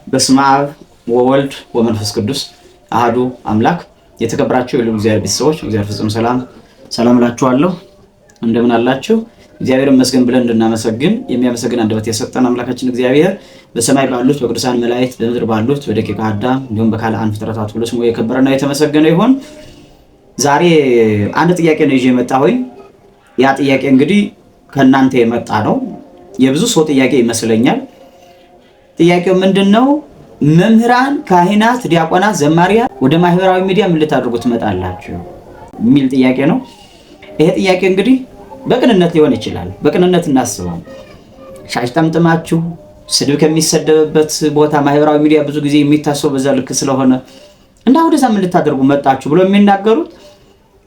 በስመ አብ ወወልድ ወመንፈስ ቅዱስ አሐዱ አምላክ። የተከበራችሁ የልዑል እግዚአብሔር ቤተሰቦች እግዚአብሔር ፍጹም ሰላም እላችኋለሁ። እንደምን አላችሁ? እግዚአብሔር ይመስገን ብለን እንድናመሰግን የሚያመሰግን አንደበት የሰጠን አምላካችን እግዚአብሔር በሰማይ ባሉት በቅዱሳን መላእክት በምድር ባሉት በደቂቀ አዳም እንዲሁም በካልአን ፍጥረታት ሁሉ ስሙ የከበረና የተመሰገነ ይሁን። ዛሬ አንድ ጥያቄ ነው ይዤ የመጣሁኝ። ያ ጥያቄ እንግዲህ ከእናንተ የመጣ ነው። የብዙ ሰው ጥያቄ ይመስለኛል። ጥያቄው ምንድነው? መምህራን፣ ካህናት፣ ዲያቆናት፣ ዘማሪያን ወደ ማህበራዊ ሚዲያ ምን ልታደርጉ ትመጣላችሁ የሚል ጥያቄ ነው። ይሄ ጥያቄ እንግዲህ በቅንነት ሊሆን ይችላል። በቅንነት እናስበው። ሻሽ ጠምጥማችሁ ስድብ ከሚሰደብበት ቦታ ማህበራዊ ሚዲያ ብዙ ጊዜ የሚታሰው በዛ ልክ ስለሆነ እና ወደዛ ምን ልታደርጉ መጣችሁ ብሎ የሚናገሩት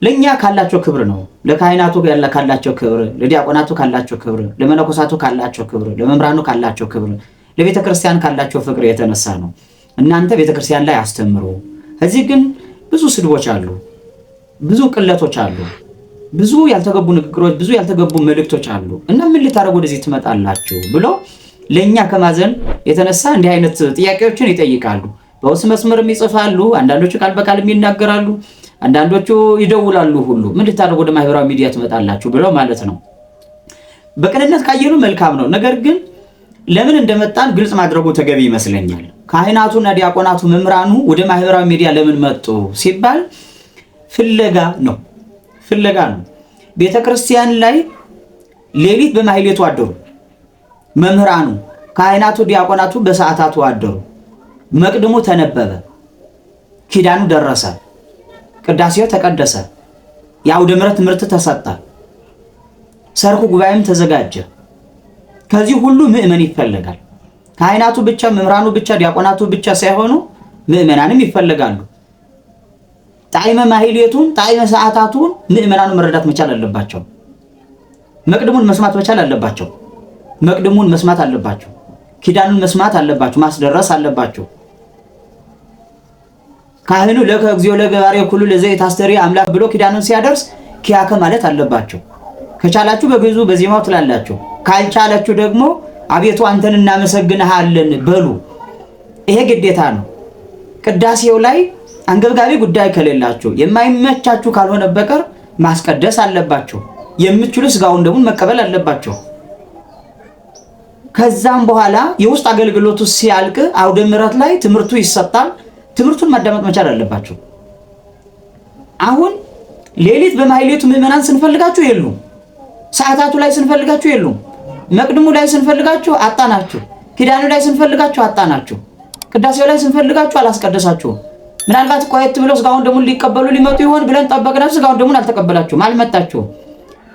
ለኛ ካላቸው ክብር ነው። ለካህናቱ ካላቸው ክብር፣ ለዲያቆናቱ ካላቸው ክብር፣ ለመነኮሳቱ ካላቸው ክብር፣ ለመምህራኑ ካላቸው ክብር፣ ለቤተ ክርስቲያን ካላቸው ፍቅር የተነሳ ነው። እናንተ ቤተ ክርስቲያን ላይ አስተምሩ። እዚህ ግን ብዙ ስድቦች አሉ፣ ብዙ ቅለቶች አሉ፣ ብዙ ያልተገቡ ንግግሮች፣ ብዙ ያልተገቡ መልእክቶች አሉ እና ምን ልታደርጉ ወደዚህ ትመጣላችሁ ብሎ ለኛ ከማዘን የተነሳ እንዲህ አይነት ጥያቄዎችን ይጠይቃሉ። በውስጥ መስመርም ይጽፋሉ፣ አንዳንዶቹ ቃል በቃል ይናገራሉ፣ አንዳንዶቹ ይደውላሉ ሁሉ ምን ልታደርጉ ወደ ማህበራዊ ሚዲያ ትመጣላችሁ ብለው ማለት ነው። በቅንነት ካየኑ መልካም ነው። ነገር ግን ለምን እንደመጣን ግልጽ ማድረጉ ተገቢ ይመስለኛል። ካህናቱና ዲያቆናቱ መምህራኑ ወደ ማህበራዊ ሚዲያ ለምን መጡ ሲባል ፍለጋ ነው። ቤተክርስቲያን ላይ ሌሊት በማህሌቱ አደሩ። መምህራኑ፣ ካህናቱ፣ ዲያቆናቱ በሰዓታቱ አደሩ። መቅድሙ ተነበበ፣ ኪዳኑ ደረሰ፣ ቅዳሴው ተቀደሰ፣ የአውደ ምሕረት ትምህርት ተሰጠ፣ ሰርኩ ጉባኤም ተዘጋጀ። ከዚህ ሁሉ ምእመን ይፈልጋል። ካህናቱ ብቻ፣ መምህራኑ ብቻ፣ ዲያቆናቱ ብቻ ሳይሆኑ ምእመናንም ይፈልጋሉ። ጣዕመ ማህሌቱን፣ ጣዕመ ሰዓታቱን ምእመናኑ መረዳት መቻል አለባቸው። መቅድሙን መስማት መቻል አለባቸው። መቅድሙን መስማት አለባቸው። ኪዳኑን መስማት አለባቸው፣ ማስደረስ አለባቸው። ካህኑ ለከግዚኦ ለገባሬ ኩሉ ለዘይት አስተሪ አምላክ ብሎ ኪዳኑን ሲያደርስ ኪያከ ማለት አለባቸው። ከቻላችሁ በግዙ በዜማው ትላላችሁ፣ ካልቻላችሁ ደግሞ አቤቱ አንተን እናመሰግንሃለን በሉ። ይሄ ግዴታ ነው። ቅዳሴው ላይ አንገብጋቢ ጉዳይ ከሌላችሁ፣ የማይመቻችሁ ካልሆነ በቀር ማስቀደስ አለባችሁ። የምትችሉ ስጋውን ደግሞ መቀበል አለባችሁ። ከዛም በኋላ የውስጥ አገልግሎቱ ሲያልቅ አውደ ምሕረት ላይ ትምህርቱ ይሰጣል። ትምህርቱን ማዳመጥ መቻል አለባችሁ። አሁን ሌሊት በማህሌቱ ምዕመናን ስንፈልጋችሁ የሉም። ሰዓታቱ ላይ ስንፈልጋችሁ የሉም። መቅድሙ ላይ ስንፈልጋችሁ አጣናችሁ። ኪዳኑ ላይ ስንፈልጋችሁ አጣናችሁ። ቅዳሴው ላይ ስንፈልጋችሁ አላስቀደሳችሁም። ምናልባት ቆየት ብለው ስጋውን ደግሞ ሊቀበሉ ሊመጡ ይሆን ብለን ጠበቅናችሁ። ስጋውን ደግሞ አልተቀበላችሁም፣ አልመጣችሁም።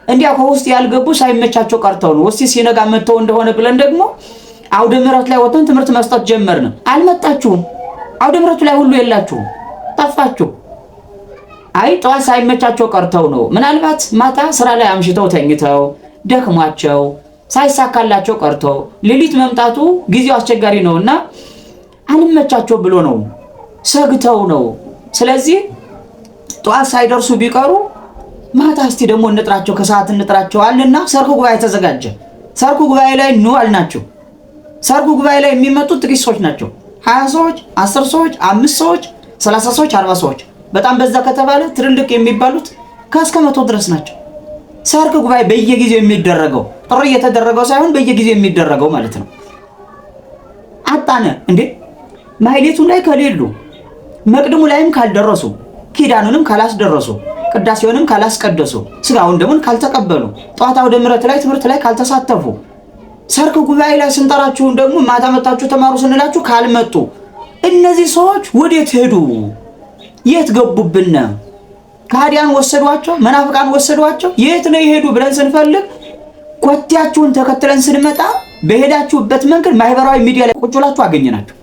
እንዲያ ከውስጥ ያልገቡ ሳይመቻቸው ቀርተው ነው። እስቲ ሲነጋ መተው እንደሆነ ብለን ደግሞ አውደ ምሕረት ላይ ወጥተን ትምህርት መስጠት ጀመርን። አልመጣችሁም። አውደ ምሕረቱ ላይ ሁሉ የላችሁም፣ ጠፋችሁ። አይ ጠዋት ሳይመቻቸው ቀርተው ነው። ምናልባት ማታ ስራ ላይ አምሽተው ተኝተው ደክሟቸው ሳይሳካላቸው ቀርተው ሌሊት መምጣቱ ጊዜው አስቸጋሪ ነውና አልመቻቸው ብሎ ነው፣ ሰግተው ነው። ስለዚህ ጠዋት ሳይደርሱ ቢቀሩ ማታ እስቲ ደግሞ እንጥራቸው፣ ከሰዓት እንጥራቸው አለና ሰርኩ ጉባኤ ተዘጋጀ። ሰርኩ ጉባኤ ላይ ኑ አልናቸው። ሰርኩ ጉባኤ ላይ የሚመጡት ጥቂት ሰዎች ናቸው። 20 ሰዎች፣ 10 ሰዎች፣ 5 ሰዎች፣ 30 ሰዎች፣ 40 ሰዎች፣ በጣም በዛ ከተባለ ትልልቅ የሚባሉት ከእስከ 100 ድረስ ናቸው። ሰርክ ጉባኤ በየጊዜው የሚደረገው ጥሪ እየተደረገው ሳይሆን በየጊዜው የሚደረገው ማለት ነው። አጣነ እንዴ! ማህሌቱ ላይ ከሌሉ፣ መቅድሙ ላይም ካልደረሱ፣ ኪዳኑንም ካላስደረሱ፣ ቅዳሴውንም ካላስቀደሱ፣ ስጋውን ደሙን ካልተቀበሉ፣ ጠዋት አውደ ምሕረት ላይ ትምህርት ላይ ካልተሳተፉ፣ ሰርክ ጉባኤ ላይ ስንጠራችሁን ደግሞ ማታ መጣችሁ ተማሩ ስንላችሁ ካልመጡ፣ እነዚህ ሰዎች ወዴት ሄዱ? የት ገቡብን? ከሃዲያን ወሰዷቸው? መናፍቃን ወሰዷቸው? የት ነው የሄዱ ብለን ስንፈልግ ኮቴያችሁን ተከትለን ስንመጣ በሄዳችሁበት መንገድ ማህበራዊ ሚዲያ ላይ ቁጭ ብላችሁ አገኘናችሁ።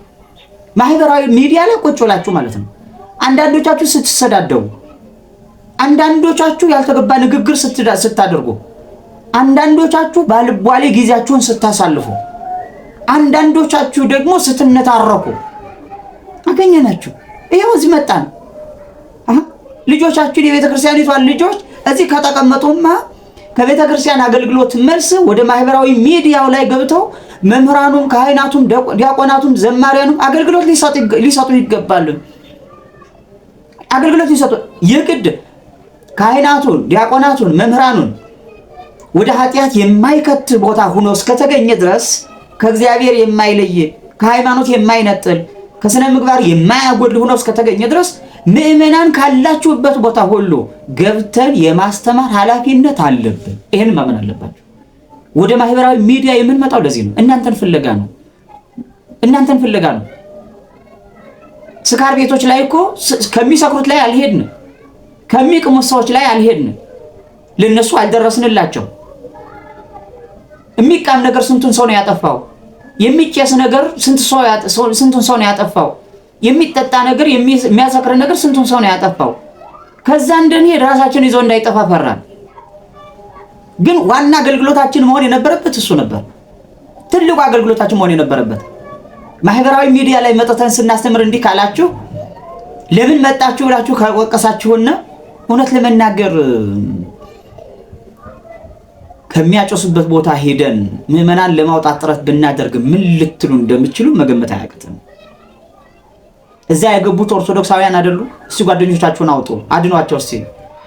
ማህበራዊ ሚዲያ ላይ ቁጭ ብላችሁ ማለት ነው። አንዳንዶቻችሁ ስትሰዳደቡ፣ አንዳንዶቻችሁ ያልተገባ ንግግር ስታደርጉ፣ አንዳንዶቻችሁ ባልቧሌ ጊዜያችሁን ስታሳልፉ፣ አንዳንዶቻችሁ ደግሞ ስትነታረኩ አገኘናችሁ። ይሄው እዚህ መጣን። ልጆቻችሁ የቤተ ክርስቲያኒቷን ልጆች እዚህ ከተቀመጡማ ከቤተ ክርስቲያን አገልግሎት መልስ ወደ ማህበራዊ ሚዲያው ላይ ገብተው መምህራኑም ካህናቱም ዲያቆናቱም ዘማሪያኑም አገልግሎት ሊሰጡ ይገባል። አገልግሎት ሊሰጡ የግድ ካህናቱን ዲያቆናቱን መምህራኑን ወደ ኃጢአት የማይከት ቦታ ሆኖ እስከተገኘ ድረስ ከእግዚአብሔር የማይለይ ከሃይማኖት የማይነጥል ከስነ ምግባር የማያጎል ሆኖ እስከተገኘ ድረስ ምእመናን ካላችሁበት ቦታ ሁሉ ገብተን የማስተማር ኃላፊነት አለብን። ይሄን ማመን አለባችሁ። ወደ ማህበራዊ ሚዲያ የምንመጣው ለዚህ ነው። እናንተን ፍለጋ ነው። ስካር ቤቶች ላይ እኮ ከሚሰክሩት ላይ አልሄድን፣ ከሚቅሙት ሰዎች ላይ አልሄድን፣ ለነሱ አልደረስንላቸው። የሚቃም ነገር ስንቱን ሰው ነው ያጠፋው? የሚጨስ ነገር ስንቱን ሰው ነው ያጠፋው? የሚጠጣ ነገር የሚያሰክር ነገር ስንቱን ሰው ነው ያጠፋው? ከዛ እንደኔ ራሳችን ይዞ እንዳይጠፋ ፈራን። ግን ዋና አገልግሎታችን መሆን የነበረበት እሱ ነበር። ትልቁ አገልግሎታችን መሆን የነበረበት ማህበራዊ ሚዲያ ላይ መጥተን ስናስተምር እንዲህ ካላችሁ ለምን መጣችሁ ብላችሁ ከወቀሳችሁና እውነት ለመናገር ከሚያጨሱበት ቦታ ሄደን ምዕመናን ለማውጣት ጥረት ብናደርግ ምን ልትሉ እንደምትችሉ መገመት አያቅትም። እዛ የገቡት ኦርቶዶክሳውያን አይደሉ? እስቲ ጓደኞቻችሁን አውጡ፣ አድኗቸው። እስቲ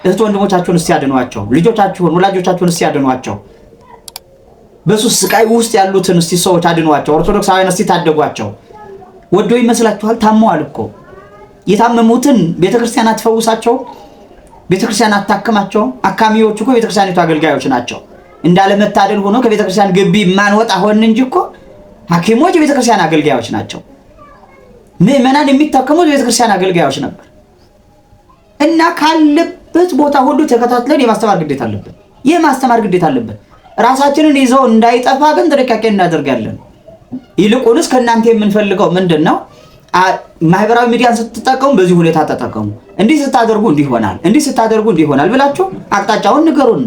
እህት ወንድሞቻችሁን እስቲ አድኗቸው። ልጆቻችሁን ወላጆቻችሁን እስቲ አድኗቸው። በሱስ ስቃይ ውስጥ ያሉትን እስቲ ሰዎች አድኗቸው። ኦርቶዶክሳውያን እስቲ ታደጓቸው። ወዶ ይመስላችኋል? ታመዋል እኮ። የታመሙትን ቤተክርስቲያን አትፈውሳቸው፣ ቤተክርስቲያን አታክማቸው። አካሚዎቹ እኮ ቤተክርስቲያኒቱ አገልጋዮች ናቸው። እንዳለመታደል ሆኖ ከቤተክርስቲያን ግቢ ማንወጣ ሆን እንጂ እኮ ሐኪሞች የቤተክርስቲያን አገልጋዮች ናቸው። ምእመናን የሚታከሙት ቤተክርስቲያን አገልጋዮች ነበር። እና ካለበት ቦታ ሁሉ ተከታትለን የማስተማር ግዴታ አለብን። የማስተማር ግዴታ አለብን። ራሳችንን ይዘው እንዳይጠፋ ግን ጥንቃቄ እናደርጋለን። ይልቁንስ ከእናንተ የምንፈልገው ምንድነው? ማህበራዊ ሚዲያን ስትጠቀሙ በዚህ ሁኔታ ተጠቀሙ፣ እንዲህ ስታደርጉ እንዲህ ይሆናል፣ እንዲህ ስታደርጉ እንዲህ ይሆናል ብላችሁ አቅጣጫውን ንገሩን።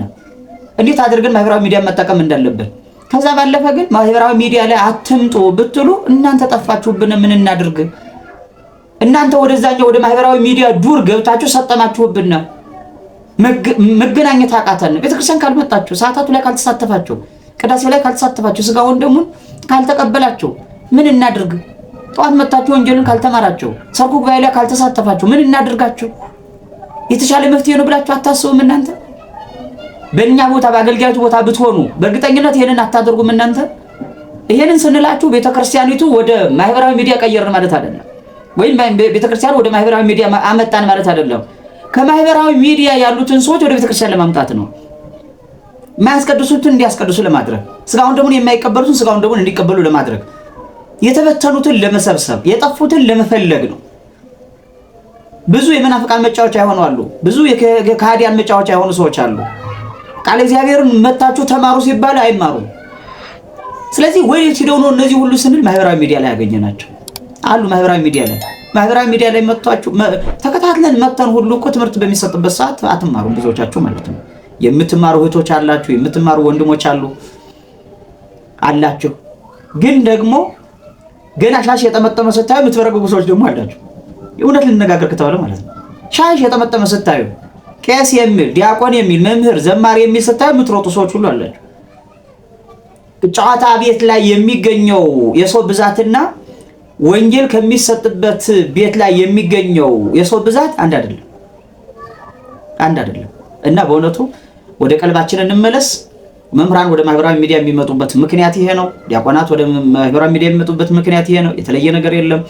እንዴት አድርገን ማህበራዊ ሚዲያ መጠቀም እንዳለብን። ከዛ ባለፈ ግን ማህበራዊ ሚዲያ ላይ አትምጡ ብትሉ እናንተ ጠፋችሁብን፣ ምን እናድርግ? እናንተ ወደዛኛው ወደ ማህበራዊ ሚዲያ ዱር ገብታችሁ ሰጠማችሁብን። መገናኘት አቃተን። ቤተክርስቲያን ካልመጣችሁ፣ ሰዓታቱ ላይ ካልተሳተፋችሁ፣ ቅዳሴው ላይ ካልተሳተፋችሁ፣ ስጋውን ደሙን ካልተቀበላችሁ ምን እናድርግ? ጠዋት መጣችሁ ወንጌልን ካልተማራችሁ፣ ሰርኩ ጉባኤ ላይ ካልተሳተፋችሁ ምን እናድርጋችሁ? የተሻለ መፍትሄ ነው ብላችሁ አታስቡም እናንተ? በእኛ ቦታ በአገልጋዮች ቦታ ብትሆኑ በእርግጠኝነት ይሄንን አታደርጉም እናንተ? ይሄንን ስንላችሁ ቤተክርስቲያኒቱ ወደ ማህበራዊ ሚዲያ ቀየርን ማለት አይደለም፣ ወይም ቤተክርስቲያን ወደ ማህበራዊ ሚዲያ አመጣን ማለት አይደለም። ከማህበራዊ ሚዲያ ያሉትን ሰዎች ወደ ቤተክርስቲያን ለማምጣት ነው። የማያስቀድሱትን እንዲያስቀድሱ ለማድረግ፣ ስጋውን ደሙን የማይቀበሉትን ስጋውን ደሙን እንዲቀበሉ ለማድረግ፣ የተበተኑትን ለመሰብሰብ፣ የጠፉትን ለመፈለግ ነው። ብዙ የመናፍቃን መጫወቻ የሆኑ አሉ። ብዙ የካህዲያን መጫወቻ የሆኑ ሰዎች አሉ። ቃል እግዚአብሔርን መታችሁ ተማሩ ሲባል አይማሩም። ስለዚህ ወዴት ሄደው ነው እነዚህ ሁሉ ስንል ማህበራዊ ሚዲያ ላይ ያገኘናቸው አሉ። ማህበራዊ ሚዲያ ላይ መጥቷችሁ ተከታትለን መጥተን ሁሉ እኮ ትምህርት በሚሰጥበት ሰዓት አትማሩም ብዙዎቻችሁ ማለት ነው። የምትማሩ እህቶች አላችሁ፣ የምትማሩ ወንድሞች አላችሁ። ግን ደግሞ ገና ሻሽ የጠመጠመ ስታዩ የምትበረገጉ ሰዎች ደግሞ አላችሁ። እውነት ልነጋገር ከተባለ ማለት ነው። ሻሽ የጠመጠመ ስታዩ ቄስ የሚል ዲያቆን የሚል መምህር ዘማሪ የሚል ስታዩ የምትሮጡ ሰዎች ሁሉ አላችሁ። ጨዋታ ቤት ላይ የሚገኘው የሰው ብዛትና ወንጌል ከሚሰጥበት ቤት ላይ የሚገኘው የሰው ብዛት አንድ አይደለም። እና በእውነቱ ወደ ቀልባችን እንመለስ። መምህራን ወደ ማህበራዊ ሚዲያ የሚመጡበት ምክንያት ይሄ ነው። ዲያቆናት ወደ ማህበራዊ ሚዲያ የሚመጡበት ምክንያት ይሄ ነው። የተለየ ነገር የለም።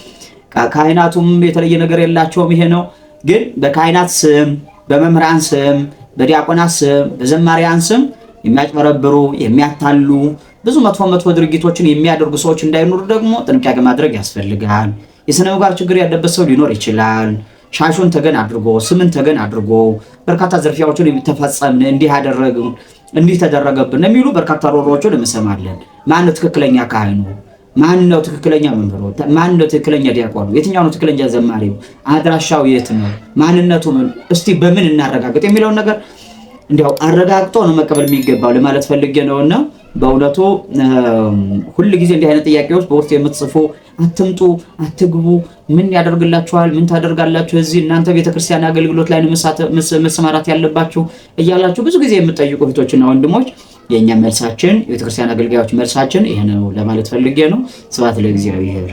ካህናቱም የተለየ ነገር የላቸውም። ይሄ ነው። ግን በካህናት ስም፣ በመምህራን ስም፣ በዲያቆናት ስም፣ በዘማሪያን ስም የሚያጭበረብሩ የሚያታሉ ብዙ መጥፎ ድርጊቶችን የሚያደርጉ ሰዎች እንዳይኖሩ ደግሞ ጥንቃቄ ማድረግ ያስፈልጋል። የሥነ ምግባር ችግር ያለበት ሰው ሊኖር ይችላል። ሻሹን ተገን አድርጎ ስምን ተገን አድርጎ በርካታ ዘርፊያዎችን የሚተፈጸም እንዲህ ያደረጉ እንዲህ ተደረገብን የሚሉ በርካታ ሮሮዎችን እንሰማለን። ማን ነው ትክክለኛ ካህኑ? ማን ነው ትክክለኛ መምህሩ? ማን ነው ትክክለኛ ዲያቆኑ? የትኛው ነው ትክክለኛ ዘማሪው? አድራሻው የት ነው? ማንነቱ ምን? እስቲ በምን እናረጋግጥ የሚለውን ነገር እንዲያው አረጋግጦ ነው መቀበል የሚገባው ለማለት ፈልጌ ነውና በእውነቱ ሁሉ ጊዜ እንዲህ አይነት ጥያቄዎች በውስጥ የምትጽፉ አትምጡ፣ አትግቡ፣ ምን ያደርግላችኋል፣ ምን ታደርጋላችሁ፣ እዚህ እናንተ ቤተክርስቲያን አገልግሎት ላይ መሰማራት ያለባችሁ እያላችሁ ብዙ ጊዜ የምትጠይቁ እህቶችና ወንድሞች የኛ መልሳችን የቤተክርስቲያን አገልጋዮች መልሳችን ይሄ ነው ለማለት ፈልጌ ነው። ስብሐት ለእግዚአብሔር።